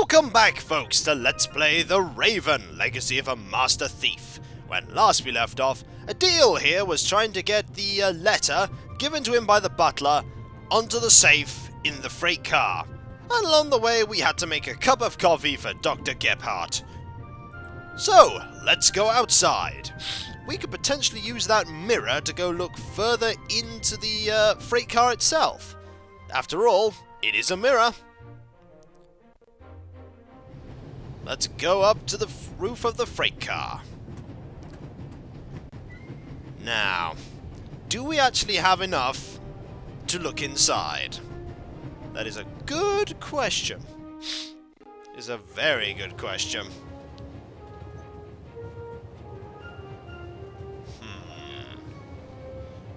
Welcome back, folks, to Let's Play The Raven, Legacy of a Master Thief. When last we left off, Adil here was trying to get the letter given to him by the butler onto the safe in the freight car. And along the way we had to make a cup of coffee for Dr. Gebhardt. So, let's go outside. We could potentially use that mirror to go look further into the freight car itself. After all, it is a mirror. Let's go up to the roof of the freight car. Now, do we actually have enough to look inside? That is a good question. It's a very good question.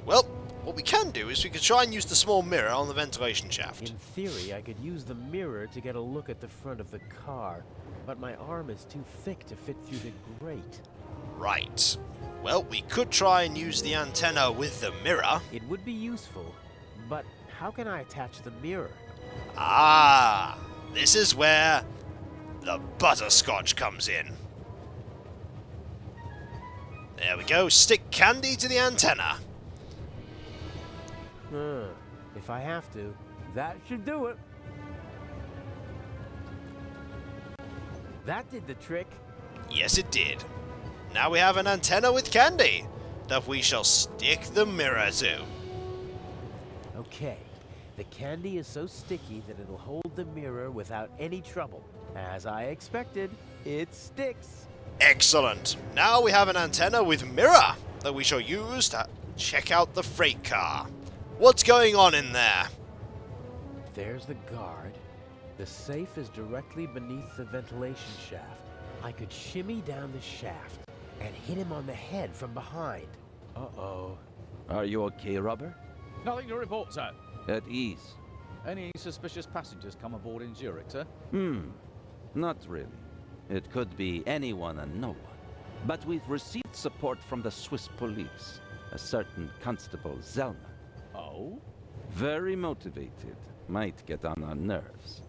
Well, what we can do is we could try and use the small mirror on the ventilation shaft. In theory, I could use the mirror to get a look at the front of the car, but my arm is too thick to fit through the grate. Right. Well, we could try and use the antenna with the mirror. It would be useful, but how can I attach the mirror? Ah, this is where the butterscotch comes in. There we go, stick candy to the antenna. If I have to, that should do it. That did the trick. Yes, it did. Now we have an antenna with candy that we shall stick the mirror to. Okay, the candy is so sticky that it'll hold the mirror without any trouble. As I expected, it sticks. Excellent. Now we have an antenna with mirror that we shall use to check out the freight car. What's going on in there? There's the guard. The safe is directly beneath the ventilation shaft. I could shimmy down the shaft and hit him on the head from behind. Uh-oh. Are you okay, Robert? Nothing to report, sir. At ease? Any suspicious passengers come aboard in Zurich, sir? Not really. It could be anyone and no one. But we've received support from the Swiss police, a certain Constable Zellner. Oh? Very motivated. Might get on our nerves.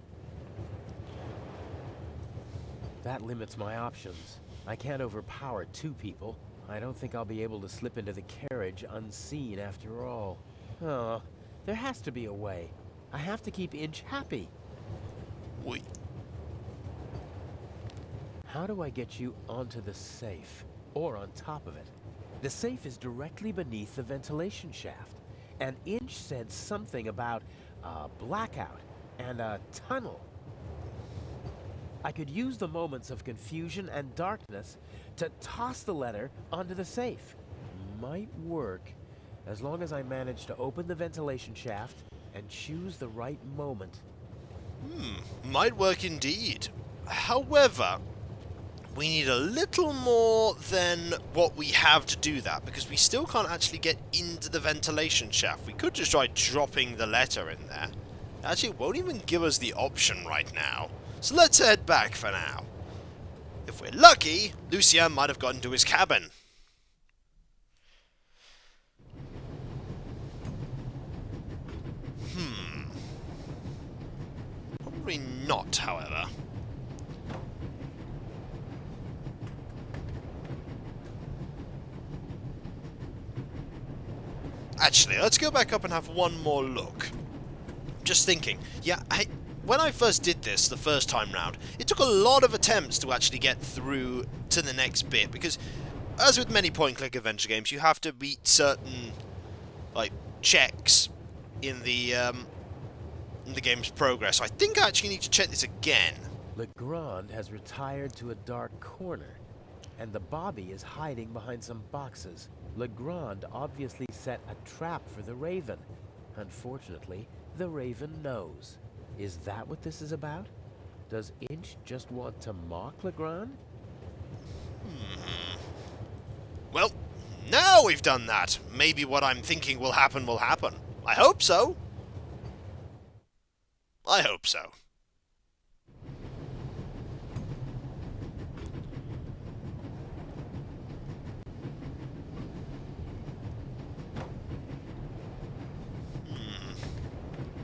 That limits my options. I can't overpower two people. I don't think I'll be able to slip into the carriage unseen after all. Oh, there has to be a way. I have to keep Inch happy. Wait. How do I get you onto the safe? Or on top of it? The safe is directly beneath the ventilation shaft. And Inch said something about a blackout and a tunnel. I could use the moments of confusion and darkness to toss the letter onto the safe. Might work, as long as I manage to open the ventilation shaft and choose the right moment. Might work indeed. However, we need a little more than what we have to do that, because we still can't actually get into the ventilation shaft. We could just try dropping the letter in there. Actually, it won't even give us the option right now. So let's head back for now. If we're lucky, Lucien might have gotten to his cabin. Probably not, however. Actually, let's go back up and have one more look. Just thinking. Yeah, when I first did this the first time round, it took a lot of attempts to actually get through to the next bit, because as with many point-and-click adventure games, you have to beat certain, like, checks in the game's progress. So I think I actually need to check this again. Legrand has retired to a dark corner, and the Bobby is hiding behind some boxes. Legrand obviously set a trap for the Raven. Unfortunately, the Raven knows. Is that what this is about? Does Inch just want to mock Legrand? Well, now we've done that. Maybe what I'm thinking will happen will happen. I hope so. I hope so.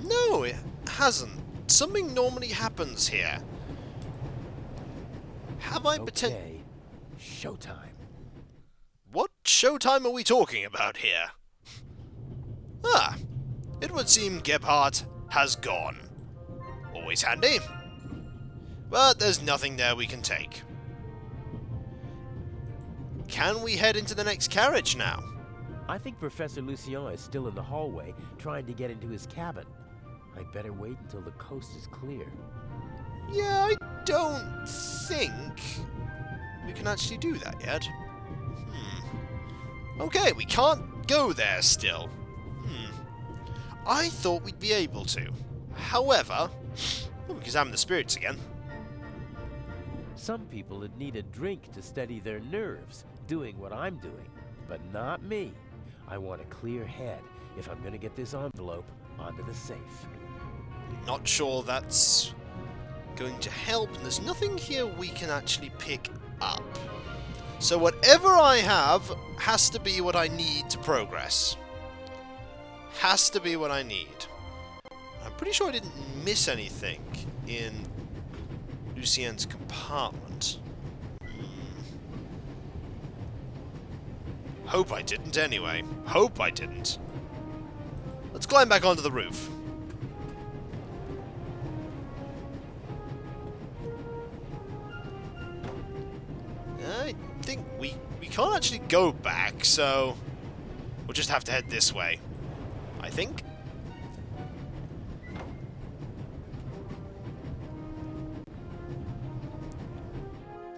No, it hasn't. Something normally happens here. Have I Okay, showtime. What showtime are we talking about here? Ah, it would seem Gebhardt has gone. Always handy. But there's nothing there we can take. Can we head into the next carriage now? I think Professor Lucien is still in the hallway, trying to get into his cabin. I'd better wait until the coast is clear. Yeah, I don't think we can actually do that yet. Okay, we can't go there still. I thought we'd be able to. However, we can examine the spirits again. Some people would need a drink to steady their nerves, doing what I'm doing, but not me. I want a clear head if I'm going to get this envelope onto the safe. Not sure that's going to help, and there's nothing here we can actually pick up. So whatever I have has to be what I need to progress. Has to be what I need. I'm pretty sure I didn't miss anything in Lucien's compartment. Hope I didn't anyway. Hope I didn't. Let's climb back onto the roof. I think we can't actually go back, so we'll just have to head this way. I think.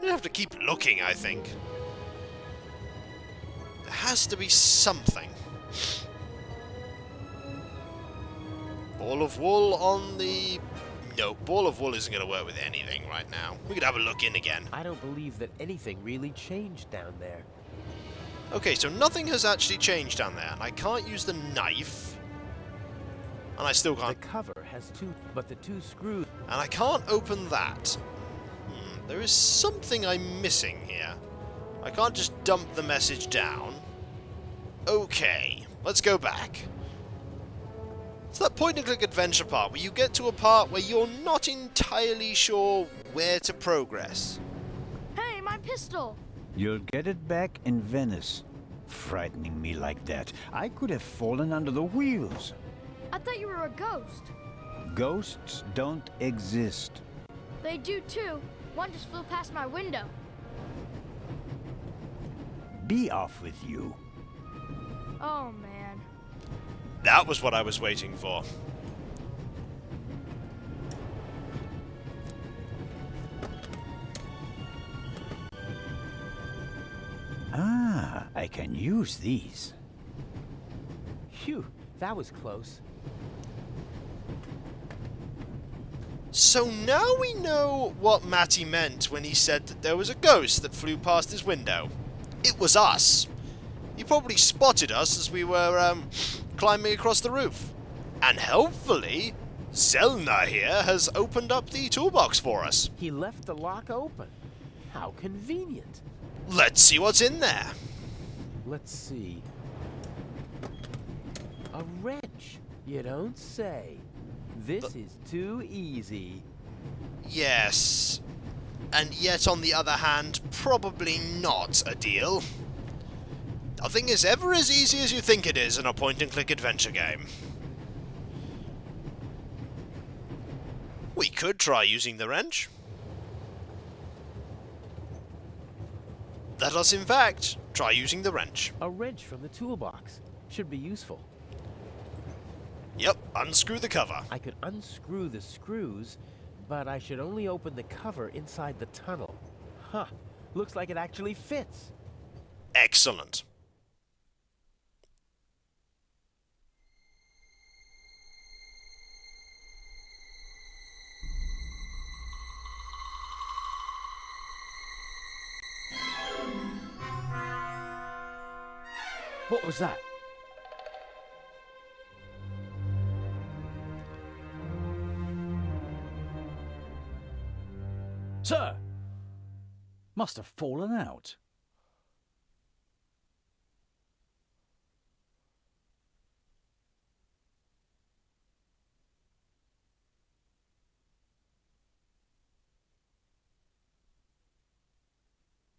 We have to keep looking, I think. There has to be something. Ball of wool on the... No, ball of wool isn't going to work with anything right now. We could have a look in again. I don't believe that anything really changed down there. Okay, so nothing has actually changed down there, and I can't use the knife. And I still can't... The cover has the two screws. And I can't open that. There is something I'm missing here. I can't just dump the message down. Okay, let's go back. It's that point-and-click adventure part where you get to a part where you're not entirely sure where to progress. Hey, my pistol! You'll get it back in Venice. Frightening me like that. I could have fallen under the wheels. I thought you were a ghost. Ghosts don't exist. They do too. One just flew past my window. Be off with you. Oh, man. That was what I was waiting for. Ah, I can use these. Phew, that was close. So now we know what Matty meant when he said that there was a ghost that flew past his window. It was us. He probably spotted us as we were climbing across the roof. And hopefully, Zellner here has opened up the toolbox for us. He left the lock open. How convenient. Let's see what's in there. Let's see. A wrench. You don't say. This is too easy. Yes. And yet, on the other hand, probably not, Adil. Nothing is ever as easy as you think it is in a point-and-click adventure game. We could try using the wrench. Let us, in fact, try using the wrench. A wrench from the toolbox. Should be useful. Yep, unscrew the cover. I could unscrew the screws, but I should only open the cover inside the tunnel. Huh. Looks like it actually fits. Excellent. What was that? Sir! Must have fallen out.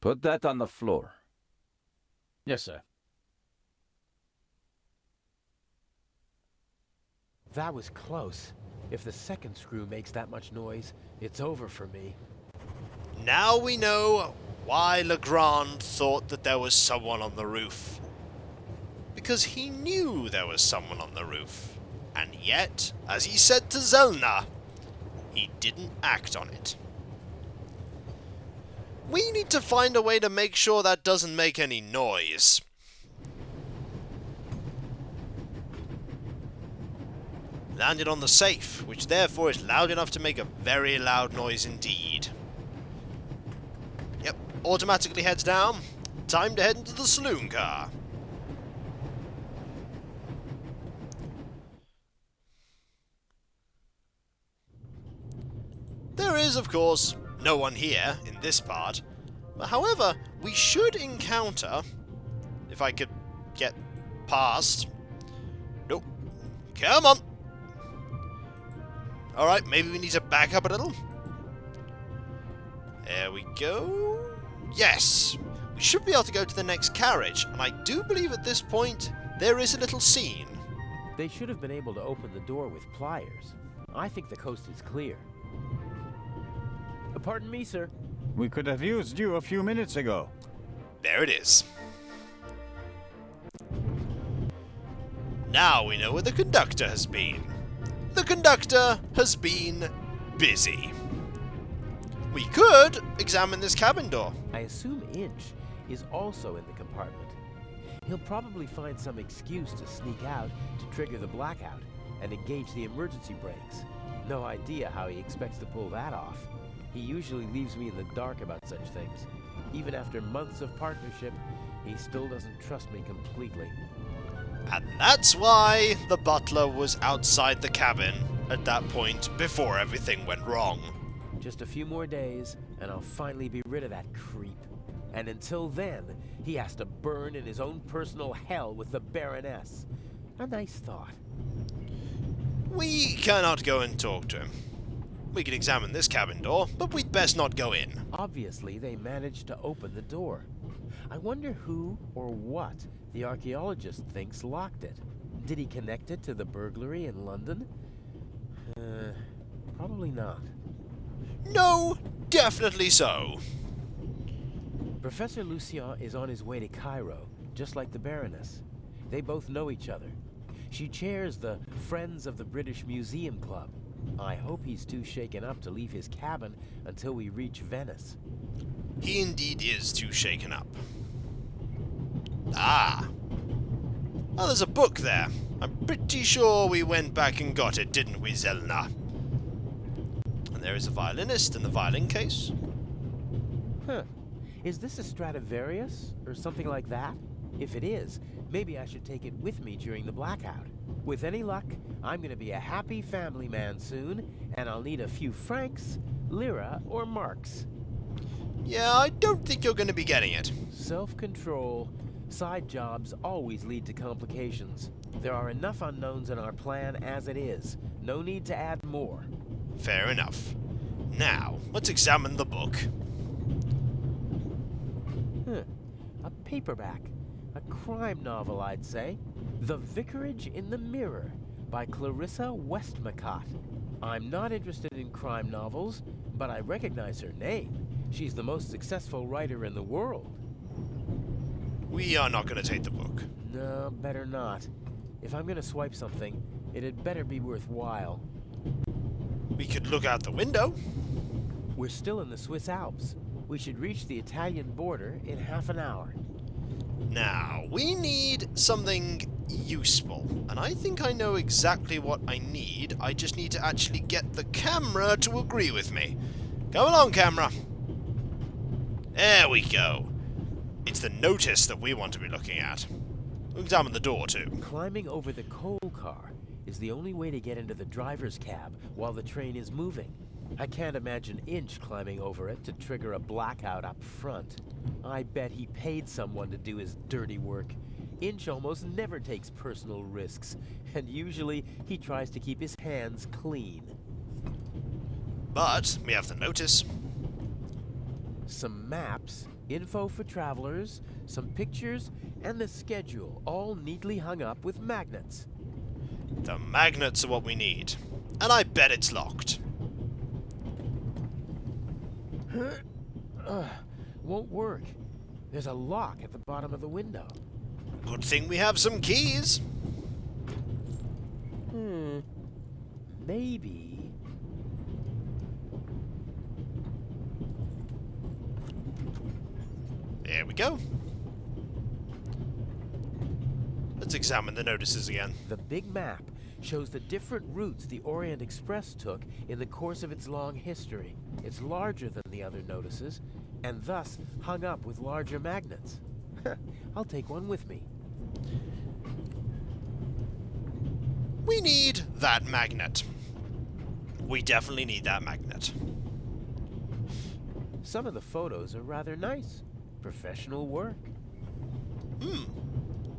Put that on the floor. Yes, sir. That was close. If the second screw makes that much noise, it's over for me. Now we know why Legrand thought that there was someone on the roof. Because he knew there was someone on the roof. And yet, as he said to Zellner, he didn't act on it. We need to find a way to make sure that doesn't make any noise. Landed on the safe, which therefore is loud enough to make a very loud noise indeed. Yep, automatically heads down. Time to head into the saloon car. There is, of course, no one here in this part. However, we should encounter, if I could get past. Nope. Come on. Alright, maybe we need to back up a little. There we go. Yes. We should be able to go to the next carriage, and I do believe at this point there is a little scene. They should have been able to open the door with pliers. I think the coast is clear. Pardon me, sir. We could have used you a few minutes ago. There it is. Now we know where the conductor has been. The conductor has been busy. We could examine this cabin door. I assume Inch is also in the compartment. He'll probably find some excuse to sneak out to trigger the blackout and engage the emergency brakes. No idea how he expects to pull that off. He usually leaves me in the dark about such things. Even after months of partnership, he still doesn't trust me completely. And that's why the butler was outside the cabin at that point before everything went wrong. Just a few more days, and I'll finally be rid of that creep. And until then, he has to burn in his own personal hell with the Baroness. A nice thought. We cannot go and talk to him. We can examine this cabin door, but we'd best not go in. Obviously, they managed to open the door. I wonder who or what the archaeologist thinks locked it. Did he connect it to the burglary in London? Probably not. No, definitely so. Professor Lucien is on his way to Cairo, just like the Baroness. They both know each other. She chairs the Friends of the British Museum Club. I hope he's too shaken up to leave his cabin until we reach Venice. He indeed is too shaken up. Ah! Oh, there's a book there. I'm pretty sure we went back and got it, didn't we, Zellner? And there is a violinist in the violin case. Huh. Is this a Stradivarius or something like that? If it is, maybe I should take it with me during the blackout. With any luck, I'm gonna be a happy family man soon, and I'll need a few francs, lira, or marks. Yeah, I don't think you're gonna be getting it. Self-control. Side jobs always lead to complications. There are enough unknowns in our plan as it is. No need to add more. Fair enough. Now, let's examine the book. A paperback. A crime novel, I'd say. The Vicarage in the Mirror by Clarissa Westmacott. I'm not interested in crime novels, but I recognize her name. She's the most successful writer in the world. We are not going to take the book. No, better not. If I'm gonna swipe something, it'd better be worthwhile. We could look out the window. We're still in the Swiss Alps. We should reach the Italian border in half an hour. Now, we need something useful. And I think I know exactly what I need. I just need to actually get the camera to agree with me. Come along, camera. There we go. It's the notice that we want to be looking at. We'll examine the door, too. Climbing over the coal car is the only way to get into the driver's cab while the train is moving. I can't imagine Inch climbing over it to trigger a blackout up front. I bet he paid someone to do his dirty work. Inch almost never takes personal risks, and usually he tries to keep his hands clean. But we have the notice. Some maps Info for travelers, some pictures, and the schedule, all neatly hung up with magnets. The magnets are what we need. And I bet it's locked. Won't work. There's a lock at the bottom of the window. Good thing we have some keys. Maybe. There we go. Let's examine the notices again. The big map shows the different routes the Orient Express took in the course of its long history. It's larger than the other notices, and thus hung up with larger magnets. I'll take one with me. We need that magnet. We definitely need that magnet. Some of the photos are rather nice. Professional work.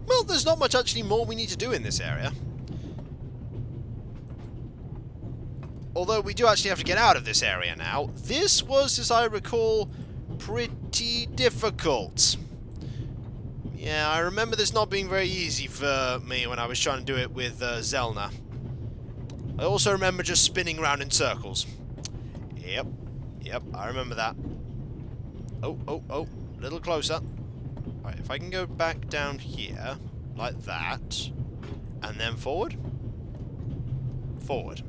Well, there's not much actually more we need to do in this area. Although we do actually have to get out of this area now. This was, as I recall, pretty difficult. Yeah, I remember this not being very easy for me when I was trying to do it with Zellner. I also remember just spinning around in circles. Yep, I remember that. Oh, a little closer. Right, if I can go back down here, like that, and then forward. Forward.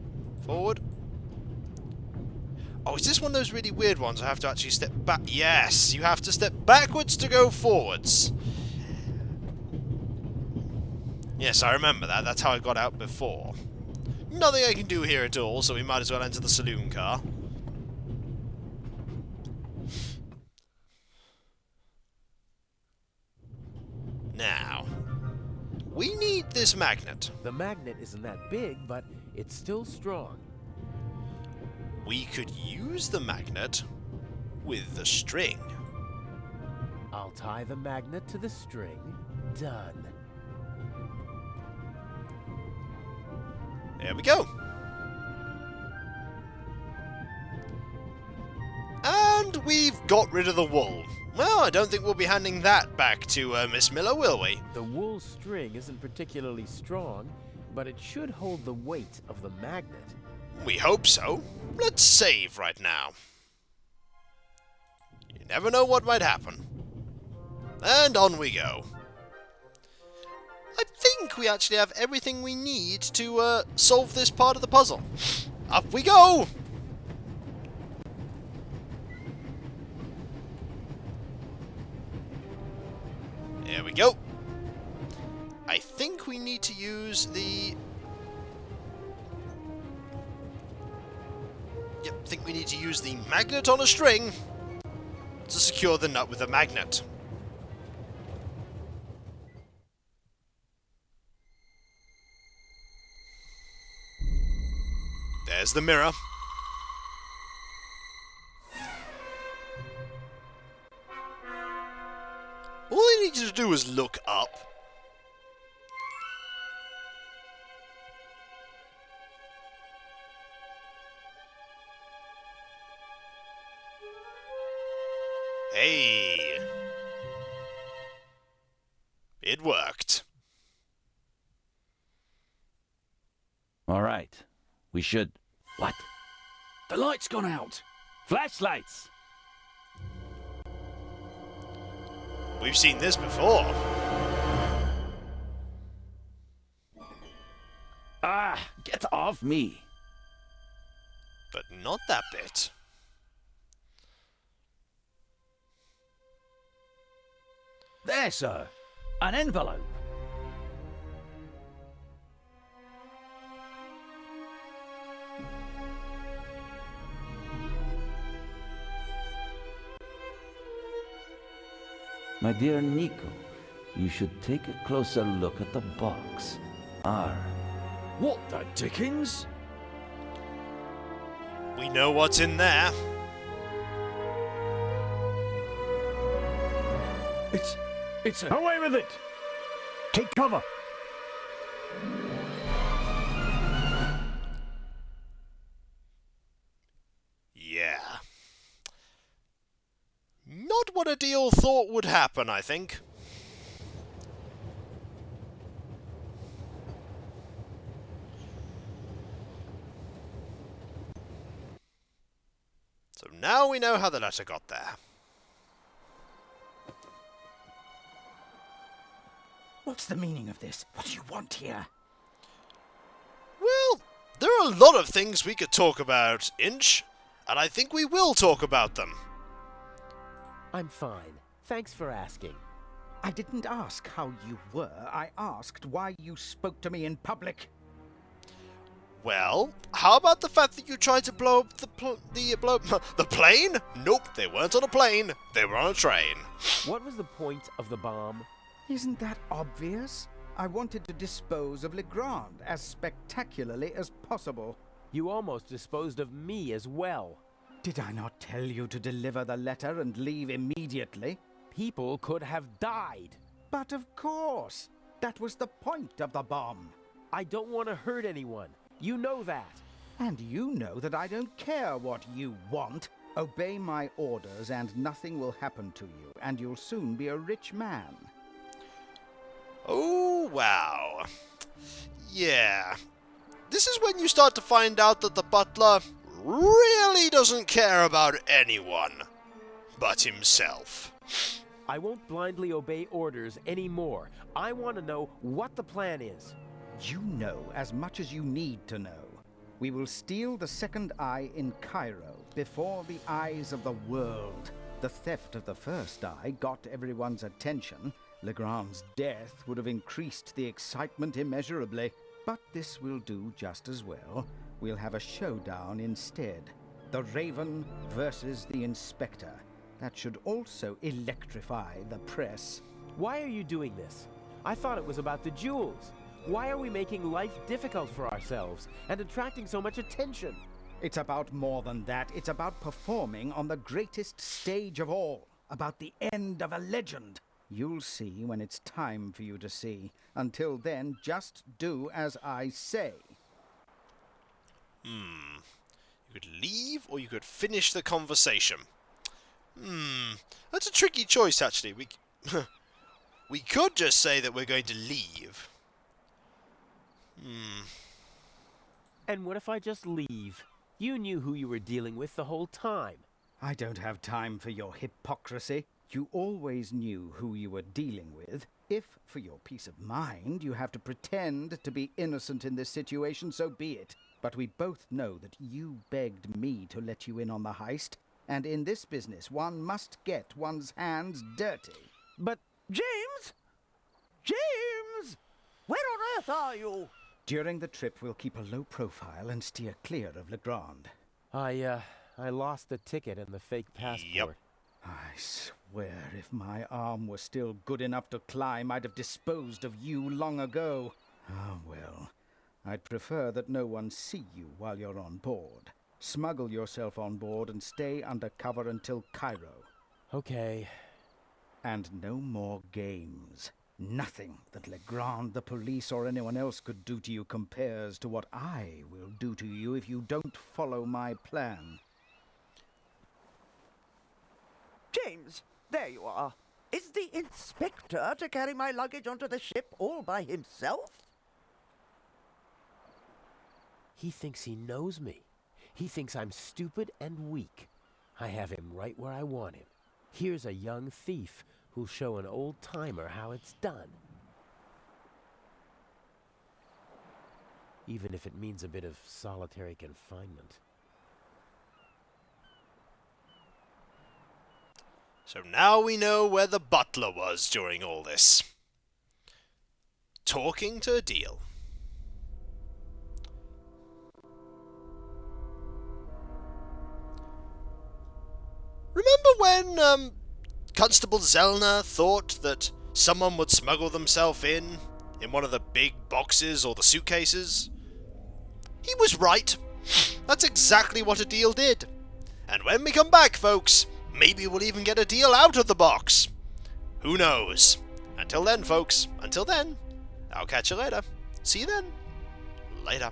Oh, is this one of those really weird ones I have to actually step back? Yes, you have to step backwards to go forwards. Yes, I remember that. That's how I got out before. Nothing I can do here at all, so we might as well enter the saloon car. Now, we need this magnet. The magnet isn't that big, but it's still strong. We could use the magnet with the string. I'll tie the magnet to the string. Done. There we go. And we've got rid of the wool. Well, I don't think we'll be handing that back to Miss Miller, will we? The wool string isn't particularly strong, but it should hold the weight of the magnet. We hope so. Let's save right now. You never know what might happen. And on we go. I think we actually have everything we need to solve this part of the puzzle. Up we go! There we go. I think we need to use the... Yep, I think we need to use the magnet on a string to secure the nut with a magnet. There's the mirror. All I needed to do was look up. Hey! It worked. All right. We should... What? The light's gone out. Flashlights! We've seen this before. Ah, get off me. But not that bit. There, sir. An envelope. My dear Nico, you should take a closer look at the box. R. What the dickens? We know what's in there. It's a... Away with it! Take cover! Yeah. Not what Adil thought would happen, I think. So now we know how the letter got there. What's the meaning of this? What do you want here? Well, there are a lot of things we could talk about, Inch, and I think we will talk about them. I'm fine. Thanks for asking. I didn't ask how you were. I asked why you spoke to me in public. Well, how about the fact that you tried to blow up the plane? Nope, they weren't on a plane. They were on a train. What was the point of the bomb? Isn't that obvious? I wanted to dispose of Legrand as spectacularly as possible. You almost disposed of me as well. Did I not tell you to deliver the letter and leave immediately? People could have died. But of course, that was the point of the bomb. I don't want to hurt anyone. You know that. And you know that I don't care what you want. Obey my orders and nothing will happen to you, and you'll soon be a rich man. Oh, wow. Yeah. This is when you start to find out that the butler really doesn't care about anyone but himself. I won't blindly obey orders anymore. I want to know what the plan is. You know as much as you need to know. We will steal the second eye in Cairo before the eyes of the world. The theft of the first eye got everyone's attention. Legrand's death would have increased the excitement immeasurably. But this will do just as well. We'll have a showdown instead. The Raven versus the Inspector. That should also electrify the press. Why are you doing this? I thought it was about the jewels. Why are we making life difficult for ourselves and attracting so much attention? It's about more than that. It's about performing on the greatest stage of all. About the end of a legend. You'll see when it's time for you to see. Until then, just do as I say. You could leave or you could finish the conversation. That's a tricky choice, actually. We could just say that we're going to leave. And what if I just leave? You knew who you were dealing with the whole time. I don't have time for your hypocrisy. You always knew who you were dealing with. If, for your peace of mind, you have to pretend to be innocent in this situation, so be it. But we both know that you begged me to let you in on the heist. And in this business, one must get one's hands dirty. But James? James! Where on earth are you? During the trip, we'll keep a low profile and steer clear of Legrand. I lost the ticket and the fake passport. Yep. I swear, if my arm were still good enough to climb, I'd have disposed of you long ago. Ah, well, I'd prefer that no one see you while you're on board. Smuggle yourself on board and stay under cover until Cairo. Okay. And no more games. Nothing that Legrand, the police, or anyone else could do to you compares to what I will do to you if you don't follow my plan. James, there you are. Is the inspector to carry my luggage onto the ship all by himself? He thinks he knows me. He thinks I'm stupid and weak. I have him right where I want him. Here's a young thief who'll show an old-timer how it's done. Even if it means a bit of solitary confinement. So now we know where the butler was during all this. Talking to Adil. Remember when, Constable Zellner thought that someone would smuggle themselves in one of the big boxes or the suitcases? He was right. That's exactly what Adil did. And when we come back, folks, maybe we'll even get Adil out of the box. Who knows? Until then, folks, until then, I'll catch you later. See you then. Later.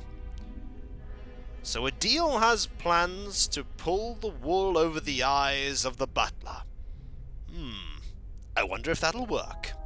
So Adil has plans to pull the wool over the eyes of the butler. I wonder if that'll work.